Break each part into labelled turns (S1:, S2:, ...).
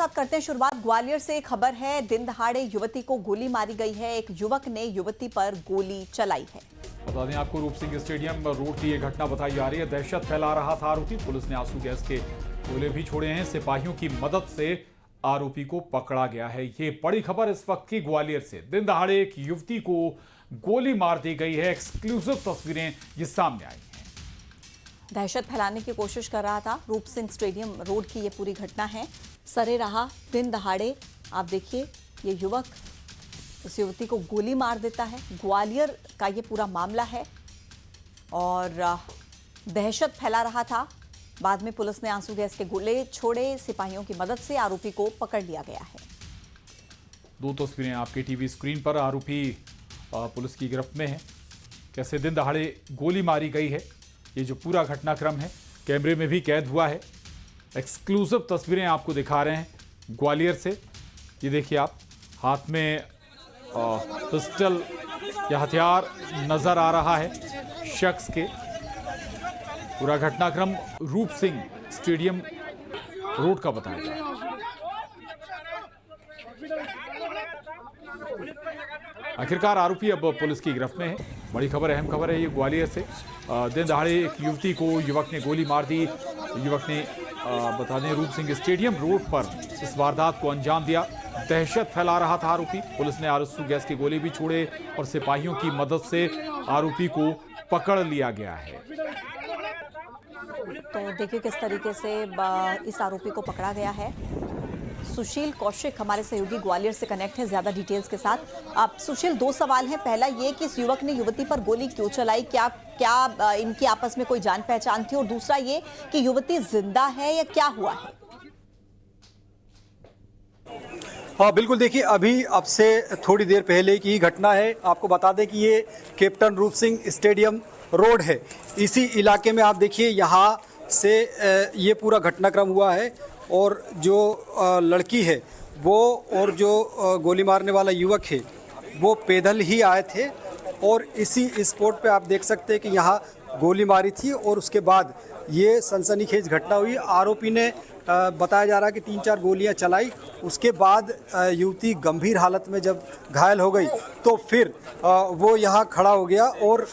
S1: साथ करते हैं शुरुआत। ग्वालियर से खबर है, दिन दहाड़े युवती को गोली मारी गई है। एक युवक ने युवती पर गोली चलाई है।
S2: बता दें आपको, रूप सिंह स्टेडियम रोड की यह घटना बताई जा रही है। दहशत फैला रहा था आरोपी। पुलिस ने आंसू गैस के गोले भी छोड़े हैं। सिपाहियों की मदद से आरोपी को पकड़ा गया है। ये बड़ी खबर इस वक्त की ग्वालियर से। दिन दहाड़े एक युवती को गोली मार दी गई है। एक्सक्लूसिव तस्वीरें ये सामने आई हैं।
S1: दहशत फैलाने की कोशिश कर रहा था। रूप सिंह स्टेडियम रोड की ये पूरी घटना है। सरे रहा दिन दहाड़े आप देखिए, ये युवक उस युवती को गोली मार देता है। ग्वालियर का ये पूरा मामला है और दहशत फैला रहा था। बाद में पुलिस ने आंसू गैस के गोले छोड़े। सिपाहियों की मदद से आरोपी को पकड़ लिया गया है।
S2: दो तस्वीरें आपके टीवी स्क्रीन पर। आरोपी पुलिस की गिरफ्त में है। कैसे दिन दहाड़े गोली मारी गई है, ये जो पूरा घटनाक्रम है कैमरे में भी कैद हुआ है। एक्सक्लूसिव तस्वीरें आपको दिखा रहे हैं ग्वालियर से। ये देखिए आप, हाथ में पिस्टल या हथियार नजर आ रहा है शख्स के। पूरा घटनाक्रम रूप सिंह स्टेडियम रोड का बताया जा रहा है। आखिरकार आरोपी अब पुलिस की गिरफ्त में है। बड़ी खबर, अहम खबर है ये ग्वालियर से। दिन दहाड़े एक युवती को युवक ने गोली मार दी। युवक ने बता दें रूप सिंह स्टेडियम रोड पर इस वारदात को अंजाम दिया। दहशत फैला रहा था आरोपी। पुलिस ने आंसू गैस के गोले भी छोड़े और सिपाहियों की मदद से आरोपी को पकड़ लिया गया है।
S1: तो देखिए किस तरीके से इस आरोपी को पकड़ा गया है। सुशील कौशिक हमारे सहयोगी ग्वालियर से कनेक्ट है ज्यादा डिटेल्स के साथ। आप सुशील, दो सवाल हैं। पहला ये कि इस युवक ने युवती पर गोली क्यों चलाई, क्या इनकी आपस में कोई जान पहचान थी, और दूसरा ये कि युवती जिंदा है या क्या हुआ है?
S3: हाँ बिल्कुल, देखिए अभी अब से थोड़ी देर पहले की घटना है। आपको बता दें कि ये कैप्टन रूप सिंह स्टेडियम रोड है। इसी इलाके में आप देखिए, यहाँ से ये पूरा घटनाक्रम हुआ है और जो लड़की है वो और जो गोली मारने वाला युवक है वो पैदल ही आए थे और इसी स्पॉट पे आप देख सकते हैं कि यहाँ गोली मारी थी और उसके बाद ये सनसनीखेज घटना हुई। आरोपी ने बताया जा रहा है कि 3-4 गोलियां चलाई। उसके बाद युवती गंभीर हालत में जब घायल हो गई तो फिर वो यहाँ खड़ा हो गया और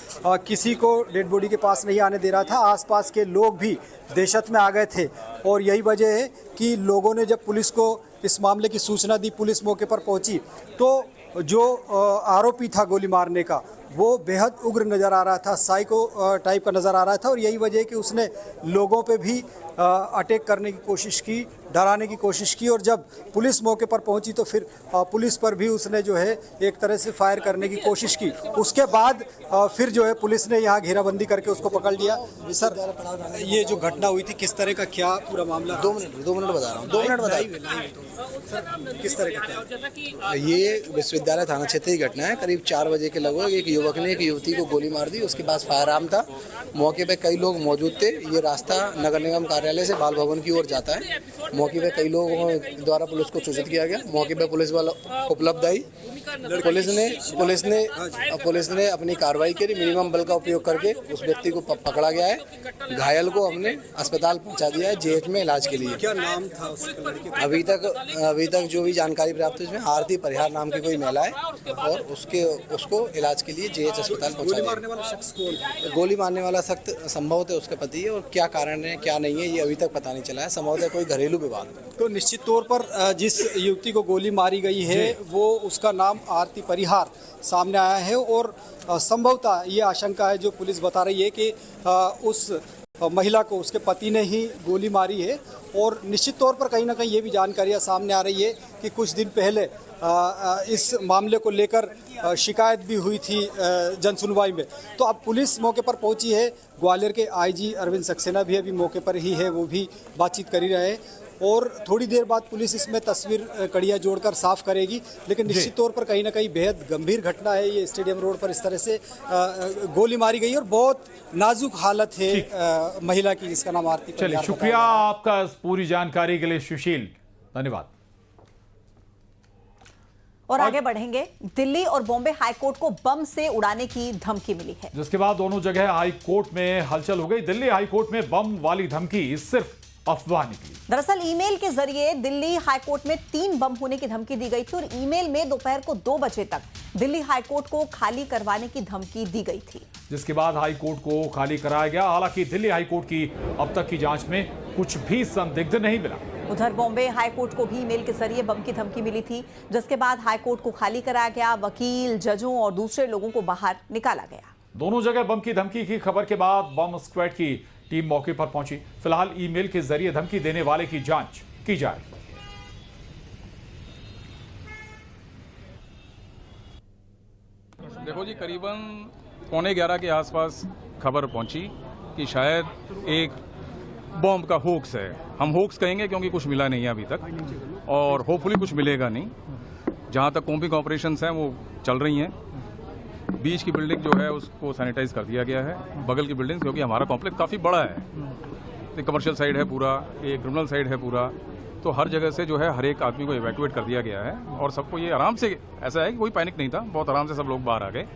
S3: किसी को डेड बॉडी के पास नहीं आने दे रहा था। आसपास के लोग भी दहशत में आ गए थे और यही वजह है कि लोगों ने जब पुलिस को इस मामले की सूचना दी, पुलिस मौके पर पहुंची तो जो आरोपी था गोली मारने का वो बेहद उग्र नज़र आ रहा था, साइको टाइप का नज़र आ रहा था और यही वजह है कि उसने लोगों पे भी अटैक करने की कोशिश की, डराने की कोशिश की और जब पुलिस मौके पर पहुंची तो फिर पुलिस पर भी उसने जो है एक तरह से फायर करने की कोशिश की। उसके बाद फिर जो है पुलिस ने यहाँ घेराबंदी करके उसको पकड़ लिया। सर, ये जो घटना हुई थी किस तरह का, क्या पूरा मामला?
S4: 2 मिनट बता रहा हूँ, 2 मिनट
S3: सर, किस तरह का?
S4: ये विश्वविद्यालय थाना क्षेत्र की घटना है। करीब 4 बजे के लगभग एक युवक ने एक युवती को गोली मार दी। उसके पास फायर आर्म था। मौके पे कई लोग मौजूद थे। ये रास्ता नगर निगम कार्यालय से बाल भवन की ओर जाता है। मौके पे कई लोगों द्वारा पुलिस को सूचित किया गया। मौके पे पुलिस वाला उपलब्ध आई। पुलिस ने अपनी कार्रवाई करी। मिनिमम बल का उपयोग करके उस व्यक्ति को पकड़ा गया है। घायल को हमने अस्पताल पहुंचा दिया है जेएच में इलाज के लिए।
S3: क्या नाम था उस लड़के का?
S4: अभी तक जो भी जानकारी प्राप्त है इसमें आरती परिहार नाम की कोई महिला है और उसको इलाज के लिए जेएच अस्पताल पहुंचा दिया।
S3: गोली मारने वाला शख्स कौन?
S4: गोली मारने वाला शख्स संभवतः उसका पति है और क्या कारण है क्या नहीं है ये अभी तक पता नहीं चला है। संभवतः कोई घरेलू विवाद है।
S3: तो निश्चित तौर पर जिस युवती को गोली मारी गई है वो उसका नाम आरती परिहार सामने आया है और संभवतः ये आशंका है जो पुलिस बता रही है कि उस महिला को उसके पति ने ही गोली मारी है। और निश्चित तौर पर कहीं ना कहीं ये भी जानकारियां सामने आ रही है कि कुछ दिन पहले इस मामले को लेकर शिकायत भी हुई थी जनसुनवाई में। तो अब पुलिस मौके पर पहुंची है। ग्वालियर के आईजी अरविंद सक्सेना भी अभी मौके पर ही है, वो भी बातचीत कर ही रहे हैं और थोड़ी देर बाद पुलिस इसमें तस्वीर कड़ियाँ जोड़कर साफ करेगी। लेकिन निश्चित तौर पर कहीं ना कहीं बेहद गंभीर घटना है। ये स्टेडियम रोड पर इस तरह से गोली मारी गई और बहुत नाजुक हालत है महिला की, जिसका नाम आरती।
S2: चलिए, शुक्रिया आपका इस पूरी जानकारी के लिए सुशील, धन्यवाद।
S1: और आगे बढ़ेंगे। दिल्ली और बॉम्बे हाईकोर्ट को बम से उड़ाने की धमकी मिली है,
S2: जिसके बाद दोनों जगह हाईकोर्ट में हलचल हो गई। दिल्ली हाईकोर्ट में बम वाली धमकी सिर्फ अफवाह निकली।
S1: दरअसल ईमेल के जरिए दिल्ली हाईकोर्ट में 3 बम होने की धमकी दी गई थी और ईमेल में दोपहर को 2 बजे तक दिल्ली हाईकोर्ट को खाली करवाने की धमकी दी गई थी,
S2: जिसके बाद हाईकोर्ट को खाली कराया गया। हालांकि दिल्ली हाईकोर्ट की अब तक की जांच में कुछ भी संदिग्ध नहीं मिला।
S1: उधर बॉम्बे हाईकोर्ट को भी ईमेल के जरिए बम की धमकी मिली थी, जिसके बाद हाईकोर्ट को खाली कराया गया। वकील, जजों और दूसरे लोगों को बाहर निकाला गया।
S2: दोनों जगह बम की धमकी की खबर के बाद बम स्क्वाड की टीम मौके पर पहुंची। फिलहाल ईमेल के जरिए धमकी देने वाले की जांच की जा रही है।
S5: देखो जी, करीबन 11:15 के आसपास खबर पहुंची कि शायद एक बॉम्ब का होक्स है। हम होक्स कहेंगे क्योंकि कुछ मिला नहीं है अभी तक और होपफुली कुछ मिलेगा नहीं। जहां तक कॉम्बिंग ऑपरेशंस हैं वो चल रही हैं। बीच की बिल्डिंग जो है उसको सैनिटाइज कर दिया गया है। बगल की बिल्डिंग, क्योंकि हमारा कॉम्प्लेक्स काफ़ी बड़ा है, एक कमर्शियल साइड है पूरा, एक क्रिमिनल साइड है पूरा, तो हर जगह से जो है हर एक आदमी को इवैक्यूएट कर दिया गया है और सबको ये आराम से, ऐसा है कि कोई पैनिक नहीं था, बहुत आराम से सब लोग बाहर आ गए।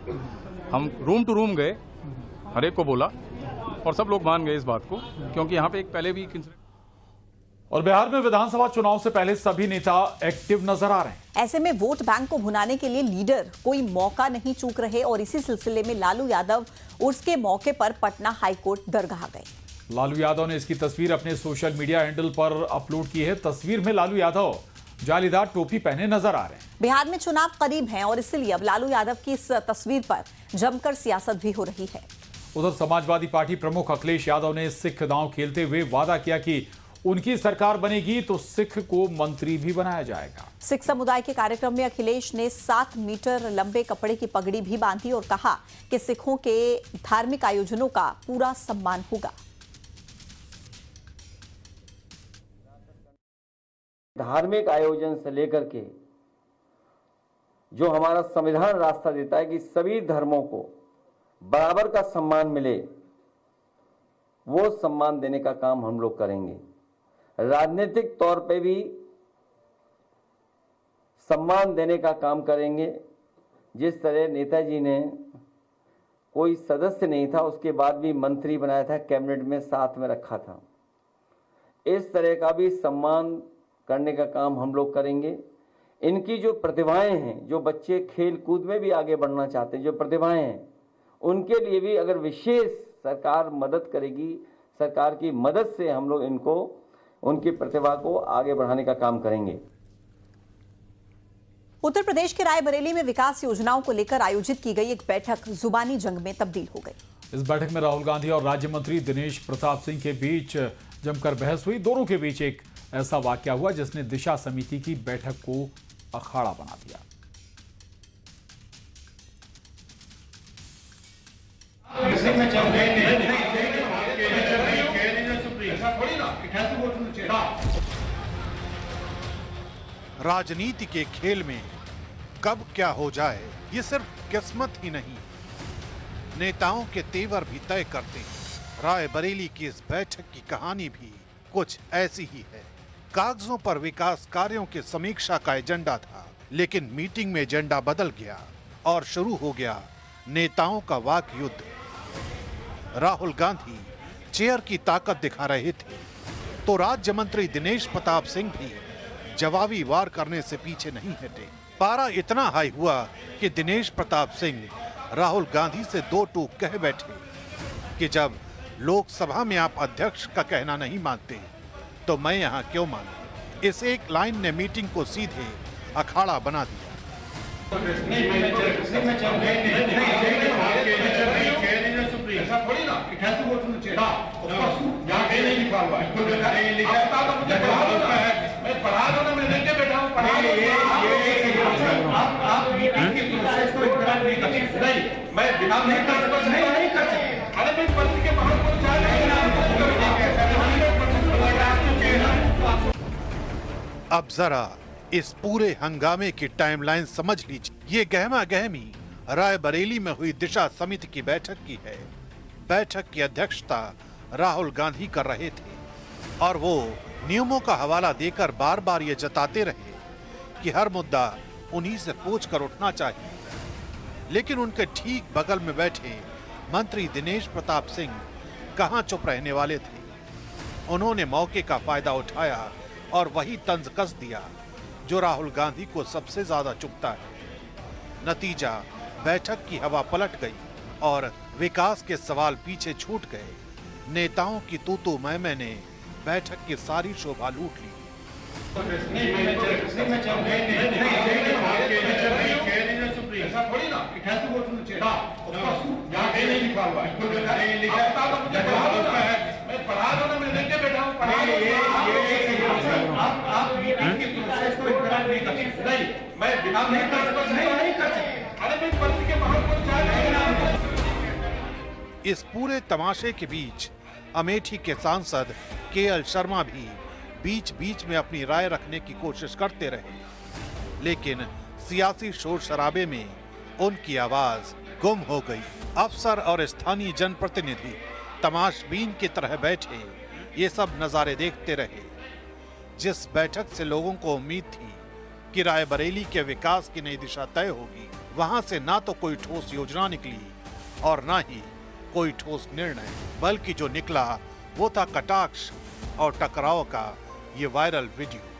S5: हम रूम टू रूम गए, हर एक को बोला और सब लोग मान गए इस बात को, क्योंकि यहाँ पे एक पहले भी
S2: और बिहार में विधानसभा चुनाव से पहले सभी नेता एक्टिव नजर आ रहे हैं।
S1: ऐसे में वोट बैंक को भुनाने के लिए लीडर कोई मौका नहीं चूक रहे और इसी सिलसिले में लालू यादव उर्स के मौके पर पटना हाईकोर्ट दरगाह गए।
S2: लालू यादव ने इसकी तस्वीर अपने सोशल मीडिया हैंडल पर अपलोड की है। तस्वीर में लालू यादव जालीदार टोपी पहने नजर आ रहे हैं।
S1: बिहार में चुनाव करीब हैं और इसलिए अब लालू यादव की इस तस्वीर पर जमकर सियासत भी हो रही है।
S2: उधर समाजवादी पार्टी प्रमुख अखिलेश यादव ने सिख दांव खेलते हुए वादा किया कि उनकी सरकार बनेगी तो सिख को मंत्री भी बनाया जाएगा।
S1: सिख समुदाय के कार्यक्रम में अखिलेश ने 7 मीटर लंबे कपड़े की पगड़ी भी बांधी और कहा कि सिखों के धार्मिक आयोजनों का पूरा सम्मान होगा।
S6: धार्मिक आयोजन से लेकर के जो हमारा संविधान रास्ता देता है कि सभी धर्मों को बराबर का सम्मान मिले, वो सम्मान देने का काम हम लोग करेंगे। राजनीतिक तौर पे भी सम्मान देने का काम करेंगे। जिस तरह नेताजी ने कोई सदस्य नहीं था, उसके बाद भी मंत्री बनाया था, कैबिनेट में साथ में रखा था, इस तरह का भी सम्मान करने का काम हम लोग करेंगे। इनकी जो प्रतिभाएं हैं, जो बच्चे खेल कूद में भी आगे बढ़ना चाहते हैं, जो प्रतिभाएं हैं, उनके लिए भी अगर विशेष सरकार मदद करेगी, सरकार की मदद से हम लोग इनको, उनकी प्रतिभा को आगे बढ़ाने का काम करेंगे।
S1: उत्तर प्रदेश के रायबरेली में विकास योजनाओं को लेकर आयोजित की गई एक बैठक जुबानी जंग में तब्दील हो गई।
S2: इस बैठक में राहुल गांधी और राज्य मंत्री दिनेश प्रताप सिंह के बीच जमकर बहस हुई। दोनों के बीच एक ऐसा वाकया हुआ जिसने दिशा समिति की बैठक को अखाड़ा बना दिया।
S7: राजनीति के खेल में कब क्या हो जाए, ये सिर्फ किस्मत ही नहीं, नेताओं के तेवर भी तय करते हैं। रायबरेली की इस बैठक की कहानी भी कुछ ऐसी ही है। कागजों पर विकास कार्यों की समीक्षा का एजेंडा था, लेकिन मीटिंग में एजेंडा बदल गया और शुरू हो गया नेताओं का वाक युद्ध। राहुल गांधी चेयर की ताकत दिखा रहे थे तो राज्य मंत्री दिनेश प्रताप सिंह भी जवाबी वार करने से पीछे नहीं हटे। पारा इतना हाई हुआ कि दिनेश प्रताप सिंह राहुल गांधी से 2 टूक कह बैठे कि जब लोकसभा में आप अध्यक्ष का कहना नहीं मानते तो मैं यहाँ क्यों मानूं। इस एक लाइन ने मीटिंग को सीधे अखाड़ा बना दिया। अब जरा इस पूरे हंगामे की टाइमलाइन समझ लीजिए। ये गहमा गहमी रायबरेली में हुई दिशा समिति की बैठक की है। बैठक की अध्यक्षता राहुल गांधी कर रहे थे और वो नियमों का हवाला देकर बार बार ये जताते रहे कि हर मुद्दा उन्हीं से पूछ कर उठना चाहिए। लेकिन उनके ठीक बगल में बैठे मंत्री दिनेश प्रताप सिंह कहां चुप रहने वाले थे। उन्होंने मौके का फायदा उठाया और वही तंज कस दिया जो राहुल गांधी को सबसे ज्यादा चुभता है। नतीजा, बैठक की हवा पलट गई और विकास के सवाल पीछे छूट गए। नेताओं की तू मैं ने बैठक की सारी शोभा लूट ली। इस पूरे तमाशे के बीच अमेठी के सांसद केएल शर्मा भी बीच बीच में अपनी राय रखने की कोशिश करते रहे, लेकिन सियासी शोर शराबे में उनकी आवाज गुम हो गई। अफसर और स्थानीय जनप्रतिनिधि तमाशबीन की तरह बैठे ये सब नजारे देखते रहे। जिस बैठक से लोगों को उम्मीद थी कि रायबरेली के विकास की नई दिशा तय होगी, वहां से ना तो कोई ठोस योजना निकली और ना ही कोई ठोस निर्णय, बल्कि जो निकला वो था कटाक्ष और टकराव का ये वायरल वीडियो।